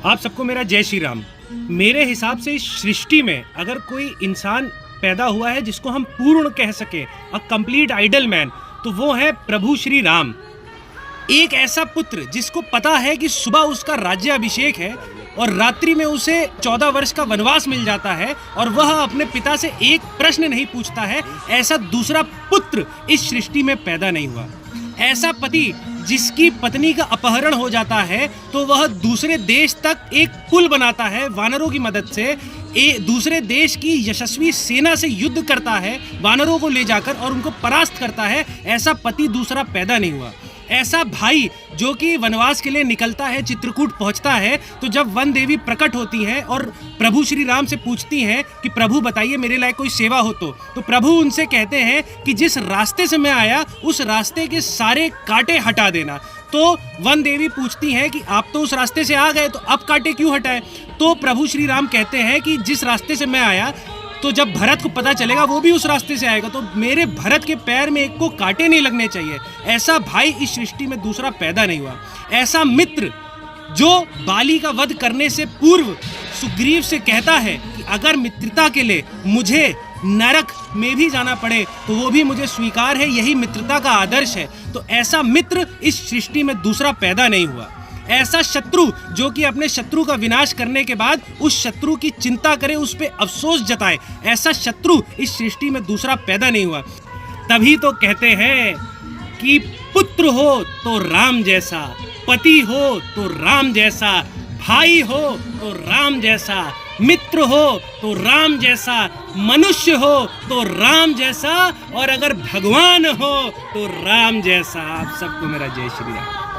आप सबको मेरा जय श्री राम। मेरे हिसाब से इस सृष्टि में अगर कोई इंसान पैदा हुआ है जिसको हम पूर्ण कह सके, अ कंप्लीट आइडल मैन, तो वो है प्रभु श्री राम। एक ऐसा पुत्र जिसको पता है कि सुबह उसका राज्याभिषेक है और रात्रि में उसे 14 वर्ष का वनवास मिल जाता है और वह अपने पिता से एक प्रश्न नहीं पूछता है, ऐसा दूसरा पुत्र इस सृष्टि में पैदा नहीं हुआ। ऐसा पति जिसकी पत्नी का अपहरण हो जाता है तो वह दूसरे देश तक एक पुल बनाता है वानरों की मदद से, दूसरे देश की यशस्वी सेना से युद्ध करता है, वानरों को ले जाकर और उनको परास्त करता है। ऐसा पति दूसरा पैदा नहीं हुआ। ऐसा भाई जो कि वनवास के लिए निकलता है, चित्रकूट पहुंचता है, तो जब वन देवी प्रकट होती हैं और प्रभु श्री राम से पूछती हैं कि प्रभु बताइए मेरे लायक कोई सेवा हो तो प्रभु उनसे कहते हैं कि जिस रास्ते से मैं आया उस रास्ते के सारे कांटे हटा देना। तो वन देवी पूछती हैं कि आप तो उस रास्ते से आ गए तो अब कांटे क्यों हटाए? तो प्रभु श्री राम कहते हैं कि जिस रास्ते से मैं आया, तो जब भरत को पता चलेगा वो भी उस रास्ते से आएगा, तो मेरे भरत के पैर में एक को कांटे नहीं लगने चाहिए। ऐसा भाई इस सृष्टि में दूसरा पैदा नहीं हुआ। ऐसा मित्र जो बाली का वध करने से पूर्व सुग्रीव से कहता है कि अगर मित्रता के लिए मुझे नरक में भी जाना पड़े तो वो भी मुझे स्वीकार है, यही मित्रता का आदर्श है। तो ऐसा मित्र इस सृष्टि में दूसरा पैदा नहीं हुआ। ऐसा शत्रु जो कि अपने शत्रु का विनाश करने के बाद उस शत्रु की चिंता करे, उस पे अफसोस जताए, ऐसा शत्रु इस सृष्टि में दूसरा पैदा नहीं हुआ। तभी तो कहते हैं कि पुत्र हो तो राम जैसा, पति हो तो राम जैसा, भाई हो तो राम जैसा, मित्र हो तो राम जैसा, मनुष्य हो तो राम जैसा, और अगर भगवान हो तो राम जैसा। आप सबको मेरा जय श्री राम।